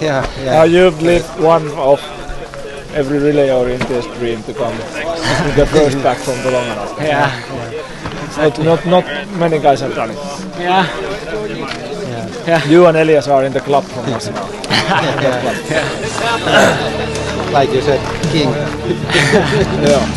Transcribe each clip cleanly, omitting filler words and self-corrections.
Yeah. Now you've lived one of every relay orienteer's dream to come with the first back from the long run. Yeah. Not many guys have done it. Yeah. You and Elias are in the club from us now. Like you said, king.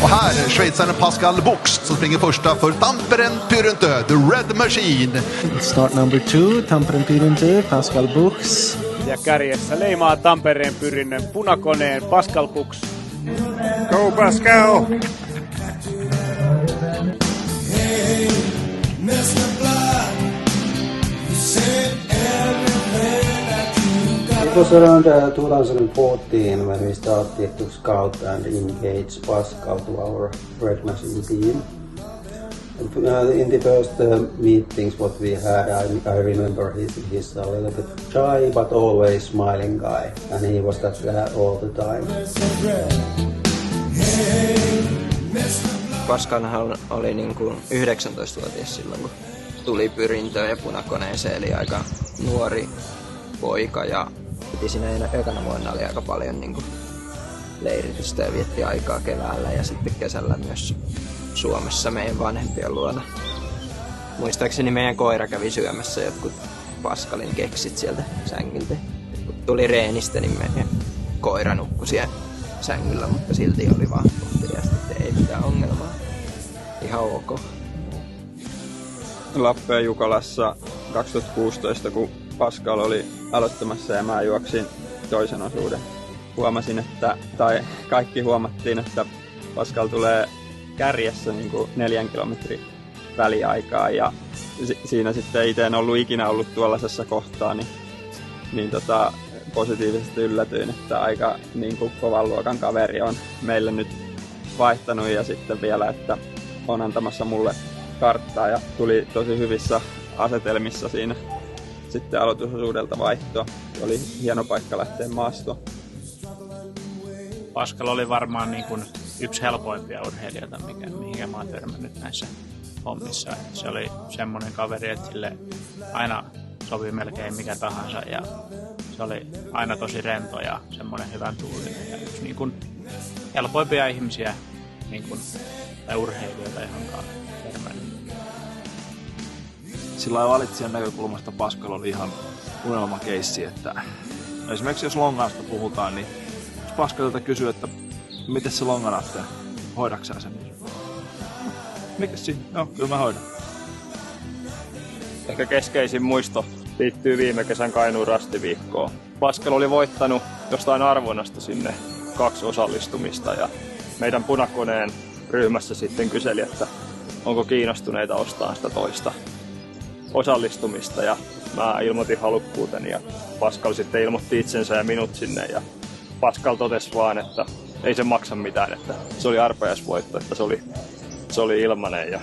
Och här schweizaren Pascal Buchs som springer första för Tampere Pyrentö, The Red Machine. Start number 2, Tampere Pyrentö, Pascal Buchs. Ja kärjessä leimaa Tampereen Pyrinnön punakoneen Pascal Buchs. Go Pascal! It was around 2014 when we started to scout and engage Pascal to our Red Machine team. In the first meetings what we had, I remember he's a little bit shy but always smiling guy, and he was that all the time. Pascalhan oli niin kuin 19-vuotias silloin, kun tuli Pyrintöön ja punakoneeseen, eli aika nuori poika, ja siinä ekana vuonna oli aika paljon niin kuin leiritystä ja vietti aikaa keväällä ja sitten kesällä myös Suomessa meidän vanhempien luona. Muistaakseni meidän koira kävi syömässä jotkut Pascalin keksit sieltä sängyltä. Kun tuli reenistä, niin meidän koira nukkui siellä sängyllä, mutta silti oli vaan kohteliaasti, että ei mitään ongelmaa. Ihan ok. Lappeen Jukalassa 2016, kun Pascal oli aloittamassa ja mä juoksin toisen osuuden. Huomasin, tai kaikki huomattiin, että Pascal tulee kärjessä niin kuin 4 kilometrin väliaikaa, ja siinä sitten itse en ollut tuollaisessa kohtaa, niin positiivisesti yllätyin, että aika niin kuin kovan luokan kaveri on meille nyt vaihtanut, ja sitten vielä, että on antamassa mulle karttaa, ja tuli tosi hyvissä asetelmissa siinä sitten aloitusosuudelta vaihtoa. Oli hieno paikka lähteä maastoon. Pascal oli varmaan niin kuin yksi helpoimpia urheilijoita, mihinkä mä oon törmännyt näissä hommissa. Se oli semmoinen kaveri, että sille aina sopi melkein mikä tahansa, ja se oli aina tosi rento ja semmoinen hyvän tuulinen ja yksi niin kuin helpoimpia ihmisiä niin kuin, tai urheilijoita, johonkaan törmännyt. Sillä lailla valitsijan näkökulmasta Pascal oli ihan unelmakeissi, että esimerkiksi jos longanasta puhutaan, niin jos Pascalilta kysyy, että miten se longan lähtee, hoidaksää sen? Mikäs siinä? Joo, kyllä mä hoidan. Ehkä keskeisin muisto liittyy viime kesän Kainuun rastiviikkoon. Pascal oli voittanut jostain arvonnasta sinne 2 osallistumista, ja meidän punakoneen ryhmässä sitten kyseli, että onko kiinnostuneita ostaa sitä toista osallistumista, ja mä ilmoitin halukkuuteni, ja Pascal sitten ilmoitti itsensä ja minut sinne, ja Pascal totesi vaan, että ei se maksa mitään, että se oli arpajaisvoitto, että se oli ilmanen, ja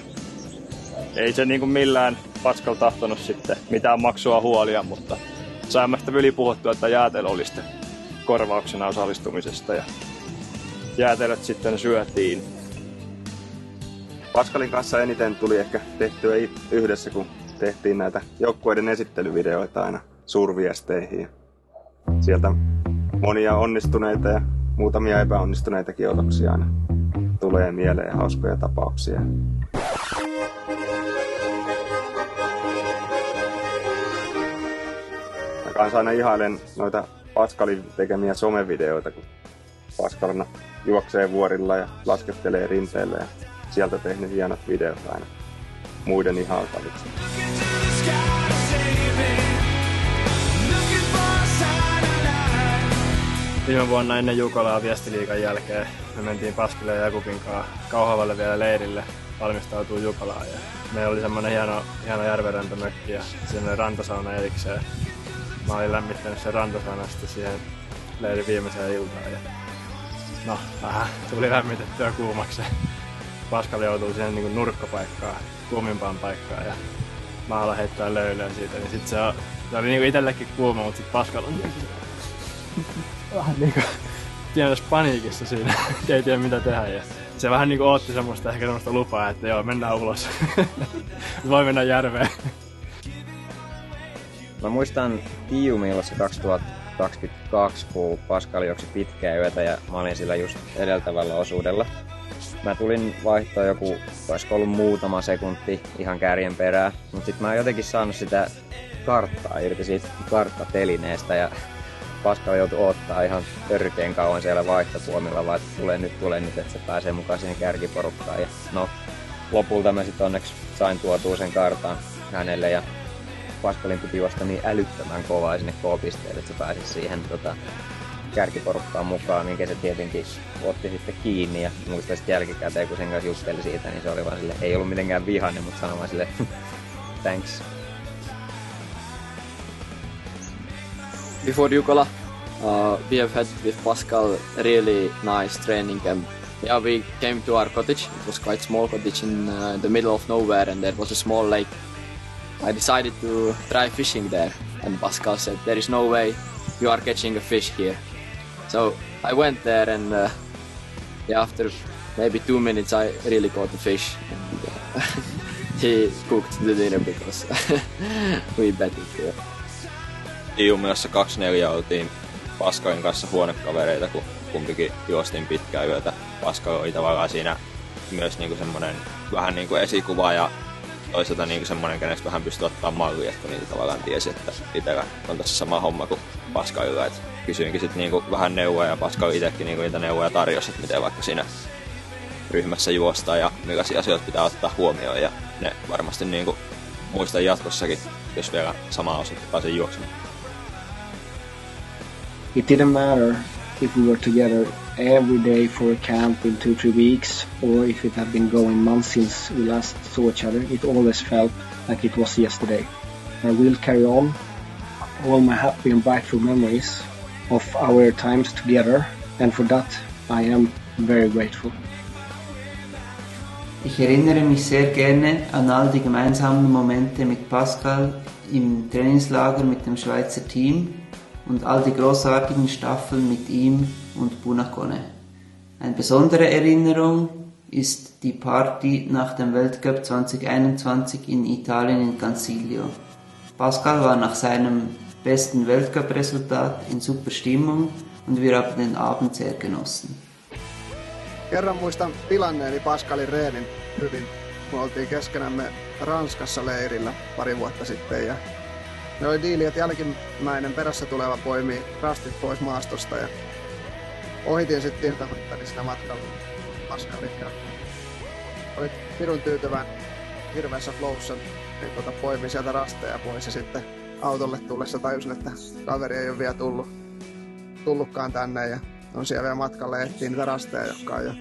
ei se niin kuin millään Pascal tahtonut sitten mitään maksua huolia, mutta saimme sitä ylipuhuttua, että jäätelö oli sitten korvauksena osallistumisesta, ja jäätelöt sitten syötiin. Pascalin kanssa eniten tuli ehkä tehtyä yhdessä, kun tehtiin näitä joukkueiden esittelyvideoita aina suurviesteihin. Sieltä monia onnistuneita ja muutamia epäonnistuneitakin otoksia aina tulee mieleen, ja hauskoja tapauksia. Mä kanssa aina ihailen noita Pascalin tekemiä somevideoita, kun Pascal juoksee vuorilla ja laskettelee rinteelle, ja sieltä tehnyt hienot videot aina muiden ihailtaviksi. Viime vuonna ennen Jukolaa Viestiliigan jälkeen me mentiin Pascalin ja Jakubin kanssa Kauhavalle vielä leirille valmistautuu Jukolaan. Ja meillä oli semmonen hieno järvenrantamökki ja siinä oli rantasauna erikseen. Mä olin lämmittänyt sen rantasaunan sitten siihen leirin viimeiseen iltaan. Ja no, vähän tuli lämmitettyä kuumaksi. Pascal joutui siihen niin nurkkapaikkaan, kuumimpaan paikkaan, ja mä alan heittää löylyä siitä. Niin sit se oli niin itsellekin kuuma, mutta sit Pascal on vähän niinku pienessä paniikissa siinä, ei tiedä mitä tehdä. Ja se vähän niinku ootti semmoista lupaa, että joo, mennään ulos. Voi mennä järveen. Mä muistan Tiiumillassa 2022, kun Pascal juoksi pitkää yötä ja mä olin sillä just edeltävällä osuudella. Mä tulin vaihtoa joku, olisiko ollut muutama sekunti ihan kärjen perään, mutta sit mä oon jotenkin saanut sitä karttaa irti siitä karttatelineestä ja Pascal joutui odottaa ihan törkeen kauan siellä vaihtopuomilla, vaan että tulee nyt, että se pääsee mukaan siihen kärkiporukkaan. Ja no, lopulta mä sit onneksi sain tuotua sen kartan hänelle ja Pascalin piti juosta niin älyttömän kovaa sinne K-pisteelle, että se pääsi siihen kärkiporukkaan mukaan, minkä se tietenkin otti sitten kiinni. Ja muistan sitten jälkikäteen, kun sen kanssa jutteli siitä, niin se oli vaan sille, ei ollut mitenkään vihainen, mutta sanoi vaan sille, thanks. Before Jukola, we have had with Pascal a really nice training camp. Yeah, we came to our cottage. It was quite small cottage in the middle of nowhere, and there was a small lake. I decided to try fishing there, and Pascal said, there is no way you are catching a fish here. So I went there, and after maybe 2 minutes I really caught a fish. And, he cooked the dinner because we bet it here. Tiiumilassa 24 oltiin Pascalin kanssa huonekavereita, kun kumpikin juostiin pitkää yötä. Pascal oli tavallaan siinä myös niinku semmonen vähän niinku esikuva ja toisaalta niinku semmonen, kenestä vähän pystyi ottaa mallia, että niitä tavallaan tiesi, että itellä on tässä sama homma kuin Pascalilla. Et kysyinkin sit niinku vähän neuvoja ja Pascal itekin niinku niitä neuvoja tarjosi, että miten vaikka siinä ryhmässä juostaan ja millaisia asioita pitää ottaa huomioon. Ja ne varmasti niinku muistan jatkossakin, jos vielä samaa osuutta pääsen juoksemaan. It didn't matter if we were together every day for a camp in 2-3 weeks, or if it had been going months since we last saw each other. It always felt like it was yesterday. I will carry on all my happy and brightful memories of our times together, and for that I am very grateful. Ich erinnere mich sehr gerne an all die gemeinsamen Momente mit Pascal im Trainingslager mit dem Schweizer Team und all die großartigen Staffeln mit ihm und Punakone. Eine besondere Erinnerung ist die Party nach dem Weltcup 2021 in Italien in Cansiglio. Pascal war nach seinem besten Weltcup-Resultat in super Stimmung und wir haben den Abend sehr genossen. Kerran muistan tilanneeni Pascalin reenin hyvin. Me oltiin keskenämme Ranskassa leirillä pari vuotta sitten ja me oli diili, että jälkimmäinen perässä tuleva poimii rastit pois maastosta ja ohitin sitten irtamattani siinä matkalla Pascalin ja oli pirun tyytyvän hirveässä flowssa, niin poimin sieltä rasteja pois ja sitten autolle tullessa tajusin, että kaveri ei ole vielä tullutkaan tänne ja on siellä vielä matkalla ja etsii niitä rasteja, jotka on jo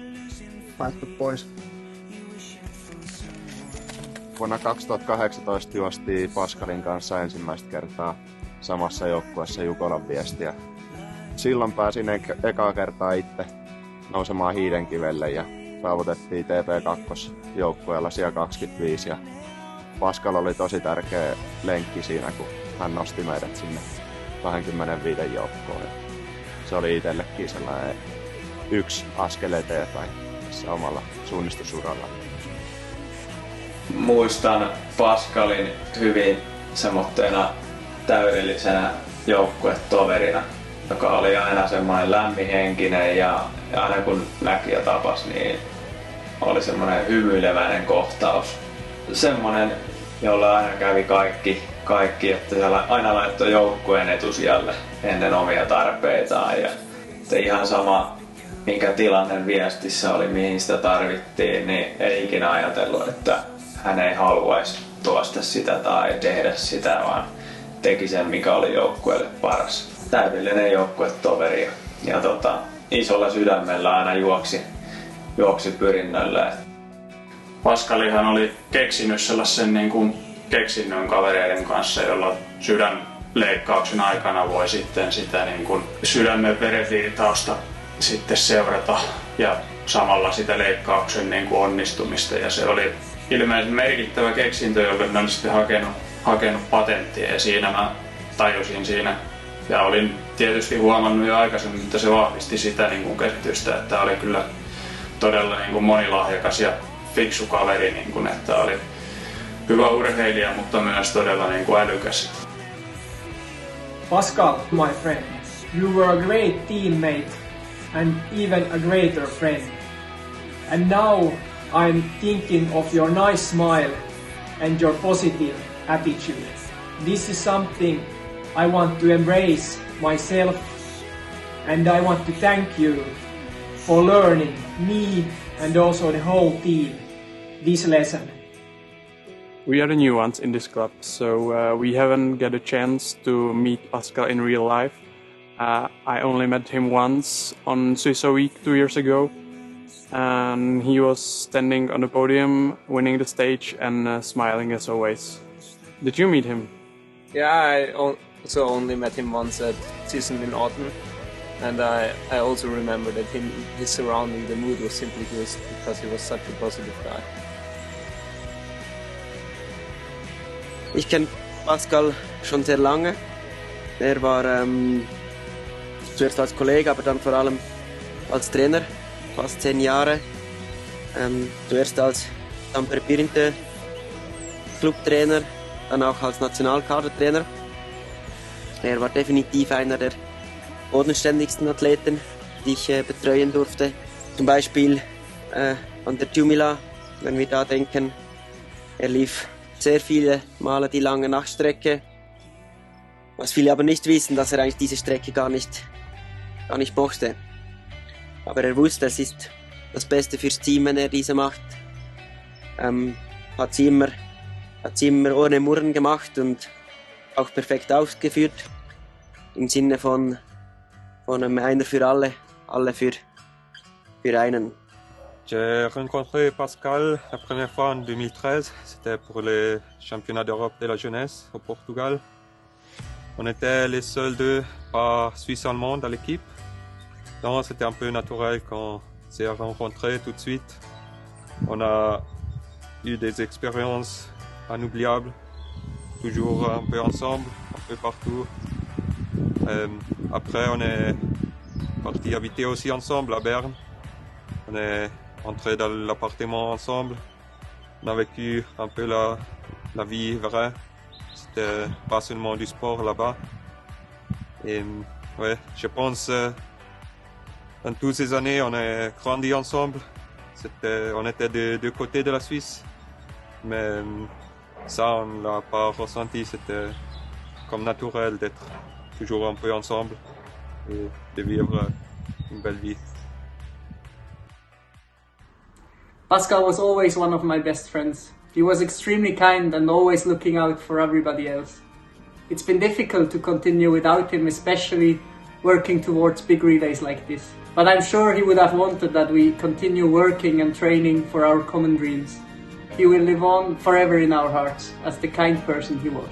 paettu pois. Vuonna 2018 juostiin Pascalin kanssa ensimmäistä kertaa samassa joukkueessa Jukolan viestiä. Silloin pääsin ekaa kertaa itse nousemaan Hiidenkivelle ja saavutettiin TP2-joukkueella siellä 25. Ja Pascal oli tosi tärkeä lenkki siinä, kun hän nosti meidät sinne 25 joukkoon. Se oli itsellekin sellainen yksi askel eteenpäin tässä omalla suunnistusuralla. Muistan Pascalin hyvin semmoitteena täydellisenä joukkuetoverina, joka oli aina semmoinen lämminhenkinen ja aina kun näki ja tapasi, niin oli semmoinen hymyileväinen kohtaus. Semmoinen, jolla aina kävi kaikki, että se aina laittoi joukkueen etusijalle ennen omia tarpeitaan. Ja ihan sama, mikä tilanne viestissä oli, mihin sitä tarvittiin, niin ei ikinä ajatellut, että hän ei haluaisi tuosta sitä tai tehdä sitä, vaan teki sen, mikä oli joukkueelle paras. Täydellinen joukkuetoveri ja isolla sydämellä aina juoksi pyrinnöllä. Pascalihan oli keksinyt sellaisen niin kuin keksinnön kavereiden kanssa, jolla sydänleikkauksen aikana voi sitten sitä niin kuin sydämen verenvirtausta sitten seurata ja samalla sitä leikkauksen niin kuin onnistumista. Ja se oli ilmeisesti merkittävä keksintö, jolle mä olin sitten hakenut patenttia ja siinä mä tajusin siinä. Ja olin tietysti huomannut jo aikaisemmin, että se vahvisti sitä niin kuin käsitystä, että oli kyllä todella niin kuin monilahjakas ja fiksu kaveri, niin kuin, että oli hyvä urheilija, mutta myös todella niin kuin älykäs. Pascal, my friend, you were a great teammate and even a greater friend. And now I'm thinking of your nice smile and your positive attitude. This is something I want to embrace myself, and I want to thank you for learning me and also the whole team this lesson. We are the new ones in this club, so we haven't got a chance to meet Pascal in real life. I only met him once on Swiss Week 2 years ago, and he was standing on the podium, winning the stage and smiling as always. Did you meet him? Yeah, I also only met him once at season in autumn, and I also remember that his surrounding, the mood was simply good because he was such a positive guy. Ich kenne Pascal schon sehr lange. Er war zuerst als Kollege, aber dann vor allem als Trainer, fast 10 Jahre. Zuerst als Tampere Pirinte Clubtrainer, dann auch als Nationalkadertrainer. Er war definitiv einer der bodenständigsten Athleten, die ich betreuen durfte. Zum Beispiel an der Jumila, wenn wir da denken. Er lief sehr viele Male die lange Nachtstrecke. Was viele aber nicht wissen, dass er eigentlich diese Strecke gar nicht mochte. Aber er wusste, es ist das Beste fürs Team, wenn er diese macht. Hat sie immer ohne Murren gemacht und auch perfekt ausgeführt. Im Sinne von einer für alle, alle für einen. J'ai rencontré Pascal la première fois en 2013, c'était pour les championnats d'Europe de la jeunesse au Portugal. On était les seuls deux pas suisse-allemands dans l'équipe, donc c'était un peu naturel qu'on s'est rencontrés tout de suite. On a eu des expériences inoubliables, toujours un peu ensemble, un peu partout. Après on est parti habiter aussi ensemble à Berne. On est entré dans l'appartement ensemble. On a vécu un peu la vie vraie. C'était pas seulement du sport là-bas. Et ouais, je pense dans toutes ces années, on a grandi ensemble. On était de deux côtés de la Suisse. Mais ça, on l'a pas ressenti. C'était comme naturel d'être toujours un peu ensemble et de vivre une belle vie. Pascal was always one of my best friends. He was extremely kind and always looking out for everybody else. It's been difficult to continue without him, especially working towards big relays like this. But I'm sure he would have wanted that we continue working and training for our common dreams. He will live on forever in our hearts as the kind person he was.